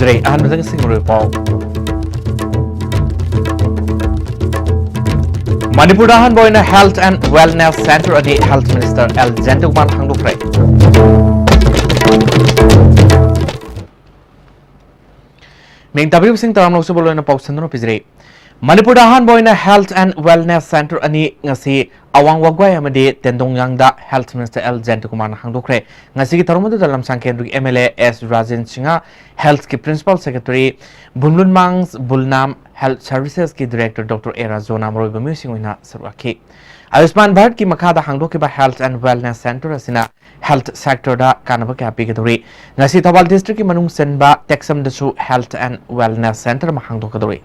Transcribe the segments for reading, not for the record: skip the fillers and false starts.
Pizre, and with a single report. Manipur Dahan Boy in a Health and Wellness Center at the Health Minister El Gentleman Hangdukre. Ming W. Singh Taram Nosubolo in a post and Pizre. Manipur Dahan Boy in a Health and Wellness Center ani ngasi awang wagway amadi tendong yangda Health Minister El Gentleman Hangdukre. Ngasi tarumadu dalam sangkendri MLA S. Rajan Singa Health ki Principal Secretary Bunlun Mangs Bulnam Health Services ki Director Dr. Era Zona Moroy Bamusing wina sarwaki. Ayushman Bharat ki makada hangdok ba Health and Wellness Center asina Health Sector da kanaba ka apikadori. Ngasi Thawal District ki manung senba Texam dasu Health and Wellness Center mahangdok kadori.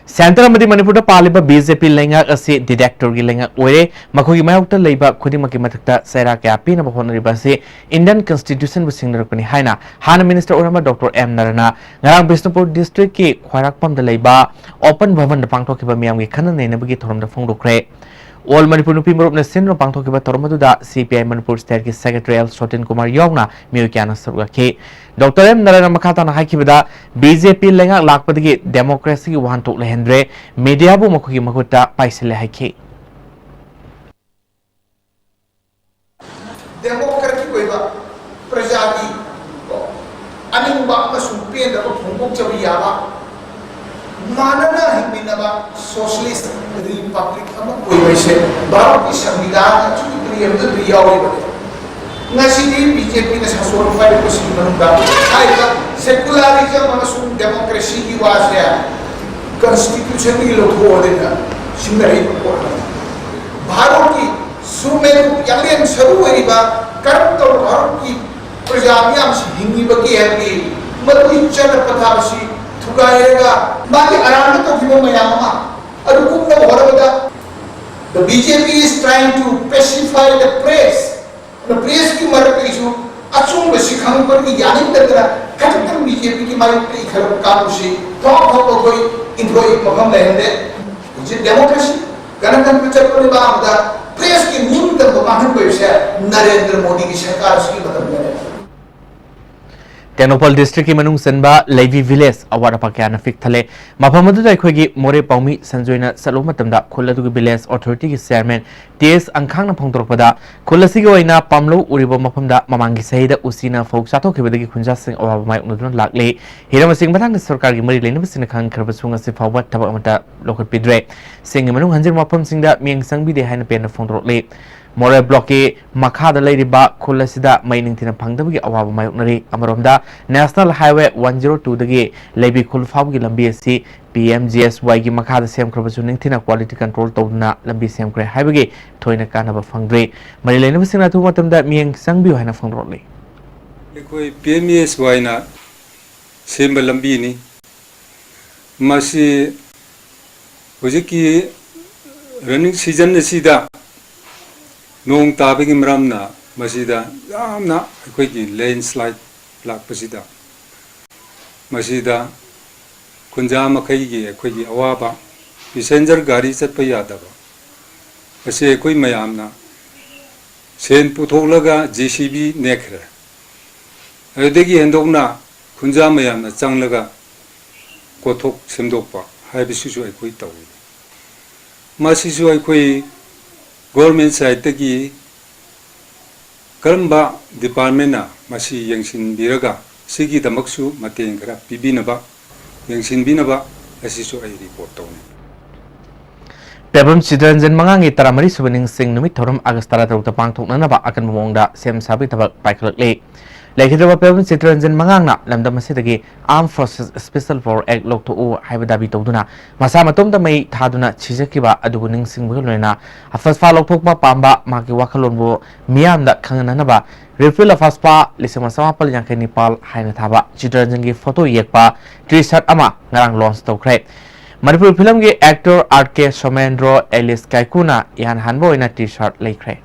Center amadi Manipur da paliba BJP lenga asi director gi lenga oire makhogi mayokta leiba khudimaki mathakta saira ka api na bahon riba se Indian Constitution bu singnarakpani haina hana Minister orama Dr. M Narana ngarang Bisnupur district ki khwarakpam da leiba open bhavan da pangthokiba miyam gi khana neinabagi thorom da phongdokre. All Manipur Nupi Murup na Sinro Pangthokiba Toromadu da CPI Manipur State ki Secretary L. Sotin Kumar Yongna Miyukyana Sarugaki. Dr. M. Narana Makata na Haikibada BJP lenga lakpadagi democracy ki wahantok lehendre media bu makuki makuta paisile haiki. Democracy ko iba prajati aning ba masumpian da phongpok chawiyawa Manana himinaba socialist republic ama koibaise Bharat ki samvidhan chu priyam da riyawi bade ngasi di BJP na sasor file ko sin manunda ai secularism amasung democracy ki wasya constitution ki lotho dena singari ko Bharat ki sumeru yalien saru riba karam to Bharat ki prajamiyam si hingi bagi hai madu chana pathasi Tugairega, Maki around the Mayama, Adukunda Horada. The BJP is trying to pacify the press. The press ki mark issue, Achum Bashikam Puri Yanin Datra, Katan BJP ki might take her Kapushi, talk of a into Maham Lende. Is it democracy? Ganakan Pichapuriba, the press ki mean the Mahan Pesha, Narendra Modi Shakarski, but Tenopal District ki manung senba Levi Village awara pakyana fik thale maphamadu da khogi more paumi sanjoina saloma tamda khuladu village authority ki chairman TS angkhang na phongtorpada khulasi gi oina pamlo uribo maphamda mamangi sahida usina folk sato khibadagi khunja sing awaba mai unudun lakle hirama sing bathang sarkar gi mari leina bisina khang kharba sunga se phawat thaba amata lokhat pidre sing manung hanjir mapam singda mieng sangbi de haina pen phongtorle More blocky Makada Lady Ba Kulasida mining tina Pangdabi Awa Mayonari Amaromda National Highway 102 the Lebi Kulfabi Lambi PMGS Wagi Makada Sam Krabasuning Tina Quality Control Tona Lambi Sam Kre Highway Toina Kanaba Fangre Marilena Visina to what them that meaning Sangbu Hana Fangroli. PMGS Waina Simba Lambini Masi Wajiki running season Sida. Nong tabi ki mramna masida amna koi ki landslide lak pasida masida kunja makai ki koi ki awaba passenger gari chat pa yada ba ase koi mayamna sen putholaga JCB nekhra adegi hendokna kunja mayamna changlaga kothok semdok pa haibisu su koi tawi masisu koi Government side ki karamba department na masi yangsin biraga sigi damaksu mateng kara pibinaba yangsin binaba asisu ay report tawn. Pebam Chitranjan Mangangi Taramari Subaning Sing Numit Torum Agastara Tapang Tonanaba Akan Monda Sem Sabi Tabak Paikle. Like Pebam Chitranjan Mangana Lamda Masitagi Armed Forces Special for Egg Lok to Hibadabi Toduna Masamatum the May Taduna Chizakiba Aduning Sing Bulena a first follow Pokma Pamba Maki Wakalonbo Miam that Kanganaba Refill of Aspa Lisamasapal Yankanipal Hainataba Chitranjangi Photo Yekpa Trishat Ama Narang Lons to Crate. Manipur film ke actor RK Somendro Alice Kaikuna yan hanbo ina t-shirt lekre.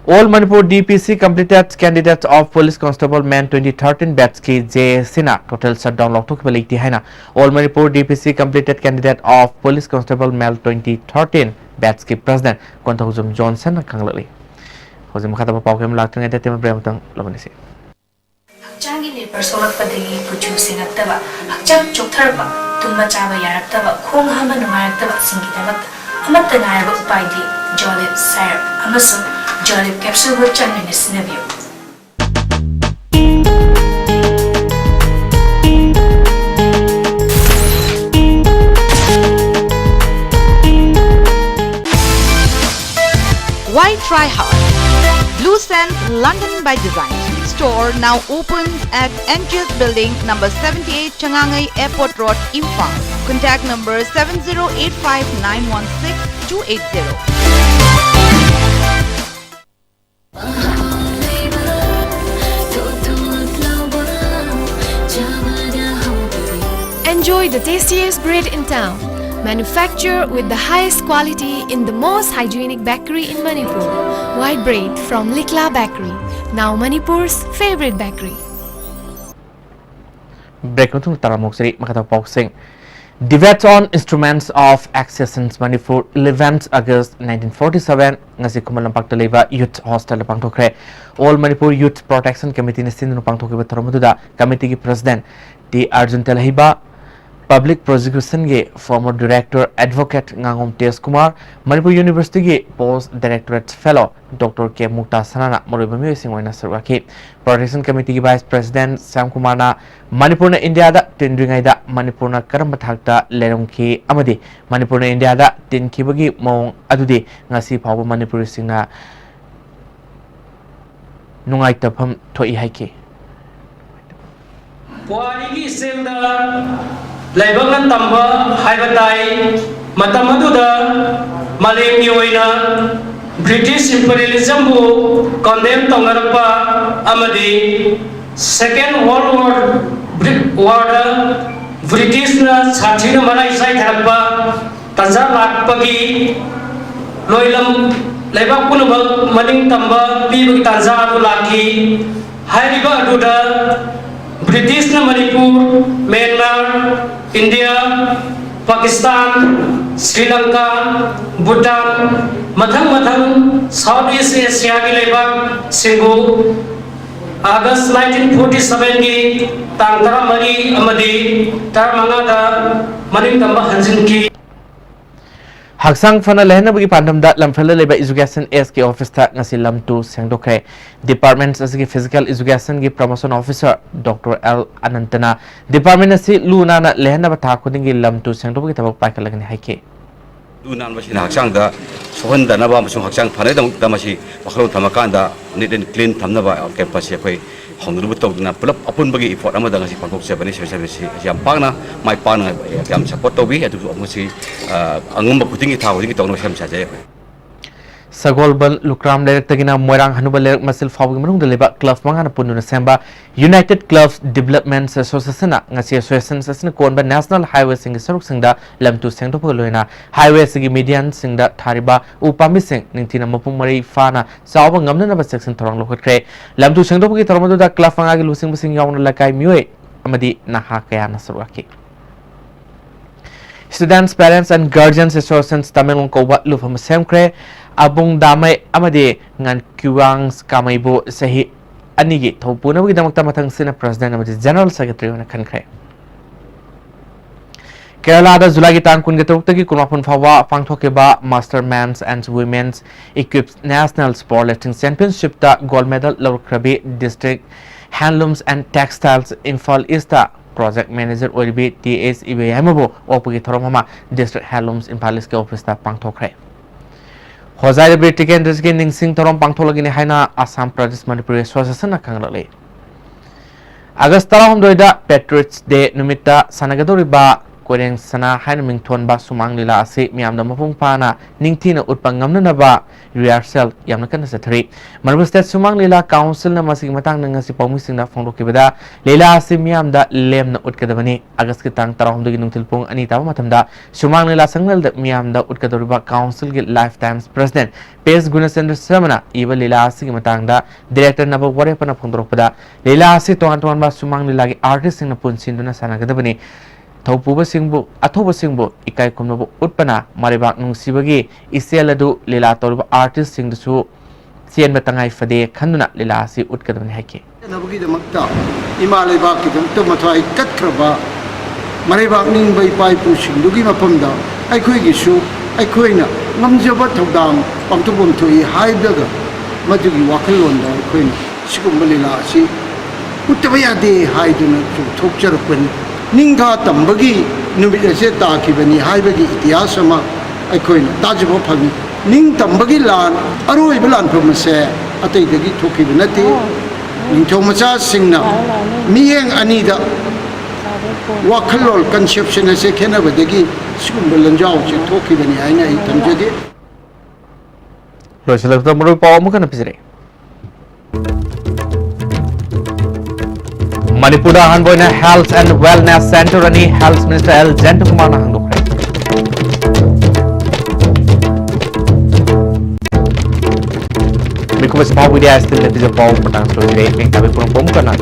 All Manipur DPC completed candidate of Police Constable Man 2013 batch ki J Sina total shutdown lok thok beliti haina. All Manipur DPC completed candidate of Police Constable Male 2013 batch ki President Kontahuzum Johnson kanglali. ꯍꯧꯖꯤꯛ ꯃꯈꯥ ꯇꯥꯕ ꯄꯥꯎ ꯀꯌꯥꯝ ꯂꯥꯛꯇ꯭ꯔꯤꯉꯩꯗ ꯇꯦꯝ ꯕ꯭ꯔꯦꯝꯇꯪ ꯂꯧꯃꯤꯟꯅꯁꯤ ꯍꯛꯆꯥꯡꯒꯤ labour ꯁꯣꯛꯂꯛꯄꯗꯒꯤ ꯀꯨꯆꯨ ꯁꯦꯡꯉꯛꯇꯕ ꯍꯛꯆꯥꯡ ꯆꯣꯛꯊꯔꯛꯄ ꯇꯨꯝꯕ ꯆꯥꯕ ꯌꯥꯔꯛꯇꯕ ꯈꯣꯡ ꯍꯥꯝꯕ ꯅꯨꯡꯉꯥꯏꯔꯛꯇꯕ ꯁꯤꯡꯒꯤꯗꯃꯛꯇ ꯑꯃꯠꯇ ꯉꯥꯏꯔꯕ ꯎꯄꯥꯏꯗꯤ ꯖꯣꯂꯤꯞ ꯁꯥꯏꯔꯞ ꯑꯃꯁꯨꯡ ꯖꯣꯂꯤꯞ ꯀꯦꯞꯁꯨꯜꯕꯨ ꯆꯥꯡꯅꯥꯏꯅ ꯁꯤꯖꯤꯟꯅꯕꯤꯌꯨ Why try hard? Blue Sands London by Design store now open at NGS Building number 78 Changangai Airport Road, Imphal. Contact number 7085916280. Enjoy the tastiest bread in town. Manufactured with the highest quality in the most hygienic bakery in Manipur. White bread from Likla Bakery, now Manipur's favorite bakery. Break nutung taramoksari makata pausing. Debate on instruments of accessions Manipur 11th August 1947 ngasi kumalampak taleba youth hostel pangthokre. All Manipur Youth Protection Committee ni sinu pangthokre tharamuda committee ki president T Arjun Telhiba Public Prosecution ge former Director Advocate Ngangom T.S. Kumar, Manipur University ge Post Directorate Fellow Dr. K. Mukta Sanana Moribami Singwaina Sarwaki, Protection Committee ge Vice President Sam Kumar na Manipur na India da tindringai da Manipur na karamba thakta lerongki amadi Manipur na India da tinkibagi mong adudi ngasi phawba Manipuri singna nungai tapham thoi haiki. Puarigi senda Laibangan tamba haibatai matamaduda malem yoina British imperialism bu condemn tongarapa amadi Second World War British na sathina mana isai tharapa tanza lakpagi loilam laibak punubak maning tamba pibagi tanza adu laki hairiba aduda British na Manipur, Myanmar, India, Pakistan, Sri Lanka, Bhutan, mathang Southeast Asia ki lebak singgu August 1947 ki tang tara mari amadi tar mangada maning tamba hanjin ki Haksang fana lehna bagi pandam da lamfela leba education SK office ta ngasi lam tu sengdokre department asigi physical education gi promotion officer Dr. L Anantana department asi luna na lehna ba tha khuding gi lam tu sengdok gi tabak paikal lagni haike luna masi haksang da sohan da na ba masung haksang phane da masi bakhro thamakan da neat and clean thamna ba campus se khoi hongru to na pulap apun bagi effort amada ngasi pangkok se bani service yam pangna mai pana yam support to bi atu ngasi angum ba kuting tha hori ki tawno sem sa jay Sagolbal Lukram Lerek Tagina Moirang Hanubal Lerek Masil Fawing Manung Deliba Club Mangana Pununa Semba United Clubs Development Association Ngasi Association Sasina Konba National Highway Sing Saruk Singda Lamtu Sengto Pagaloina Highway Sigi Median Singda Thariba Upami Sing Nintina Mapumari Fana Sawa Ngamna ba section Torang Lokre Lamtu Sengto Pagi Tormadu da Club Mangagi Lusing Sing Yawn Lakai Mue Amadi Naha Kayana Sarwaki Students, Parents and Guardians Associations Tamilong Koba Lufam Semkre Abung damai amade ngan kuang kamaibo sahi anigi thopuna bagi damak tamatang sina president amade general secretary na khankre Kerala da Julai tan kun ge tok tagi kunapun phawa pangthoke ba Master Men's and Women's Equipped National Sport Lifting Championship ta gold medal lawkrabi District Handlooms and Textiles Imphal East Project Manager Oribi TS Ibeyamabo opagi thoromama District Handlooms Imphal East ke office ta pangthokre Hozai de tiken riskin ning sing torom pangthologini haina Assam Pradesh Manipur Association na kanglale August 3 da Patriots Day numita sanagadori ba Koreng sana haina mingthon ba sumang lila ase miamda mapung pana ningthina utpangamna na ba rehearsal yamna kan sathari Manipur State Sumang Lila Council na masig matang nang si paumising na phongloki bada lila ase miamda lemna utkadabani August kitang 3 gi nungtilpung anita matamda Sumang Lila sangnal da miamda utkadori ba council gi lifetime president Pes Gunasendra Samana iba lila ase gi matang da director na ba ware pana phongdorok pada lila ase ton ba Sumang Lila gi artist sing na punsin duna sanagadabani Thaupuba singbu athoba singbu ikai kumnabu utpana maribak nungsibagi iseladu lila torba artist singdusu ꯆꯦꯟ ꯃꯇꯉꯥꯏ ꯐꯗꯦ ꯈꯟꯗꯨꯅ ꯂꯤꯂꯥ ꯑꯁꯤ ꯎꯠꯀꯗꯕꯅꯤ ꯍꯥꯏꯈꯤ ꯅꯕꯒꯤꯗꯃꯛꯇ ꯏꯃꯥ ꯂꯩꯕꯥꯛꯀꯤꯗꯃꯛꯇ ꯃꯊ꯭ꯋꯥꯏ ꯀꯠꯈ꯭ꯔꯕ ꯃꯔꯩꯕꯥꯛ ꯅꯤꯡꯕ ꯏꯄꯥ ꯏꯄꯨꯁꯤꯡꯗꯨꯒꯤ ꯃꯐꯝꯗ ꯑꯩꯈꯣꯏꯒꯤꯁꯨ ꯑꯩꯈꯣꯏꯅ ꯉꯝꯖꯕ ꯊꯧꯗꯥꯡ ꯄꯥꯡꯊꯣꯛꯐꯝ ꯊꯣꯛꯏ ꯍꯥꯏꯕꯒ ꯃꯗꯨꯒꯤ ꯋꯥꯈꯜꯂꯣꯟꯗ ꯑꯩꯈꯣꯏꯅ ꯁꯤꯒꯨꯝꯕ ꯂꯤꯂꯥ ꯑꯁꯤ ꯎꯠꯇꯕ ꯌꯥꯗꯦ ꯍꯥꯏꯗꯨꯅ ꯆꯣꯡꯊꯣꯛꯆꯔꯛꯄꯅꯤ ꯅꯤꯡꯊꯥ ꯇꯝꯕꯒꯤ ꯅꯨꯃꯤꯠ ꯑꯁꯤ ꯇꯥꯈꯤꯕꯅꯤ ꯍꯥꯏꯕꯒꯤ ꯏꯇꯤꯍꯥꯁ ꯑꯃ ꯑꯩꯈꯣꯏꯅ ꯇꯥꯖꯕ ꯐꯪꯏ ꯅꯤꯡꯇꯝꯕꯒꯤ ꯂꯥꯟ ꯑꯔꯣꯏꯕ ꯂꯥꯟꯐꯝ ꯑꯁꯦ ꯑꯇꯩꯗꯒꯤ ꯊꯣꯛꯈꯤꯕ ꯅꯠꯇꯦ ꯅꯤꯡꯊꯧ ꯃꯆꯥꯁꯤꯡꯅ ꯃꯤꯠꯌꯦꯡ ꯑꯅꯤꯗ ꯋꯥꯈꯜꯂꯣꯟ ꯀꯟꯁꯦꯞꯁꯟ ꯑꯁꯦ ꯈꯦꯠꯅꯕꯗꯒꯤ ꯁꯤꯒꯨꯝꯕ ꯂꯟꯖꯥꯎꯁꯦ ꯊꯣꯛꯈꯤꯕꯅꯤ ꯍꯥꯏꯅ ꯑꯩ ꯊꯝꯖꯒꯦ ꯂꯣꯏꯁꯤꯜꯂꯛꯇ ꯃꯔꯨꯞ ꯄꯥꯎ ꯑꯃꯨꯛꯀ ꯄꯤꯖꯔꯦ Manipur Hanboina Health and Wellness Center ani Health Minister L. Jentukumar na hangdokre. Because pau video still le pau patang so dire peng tabe purong pom kana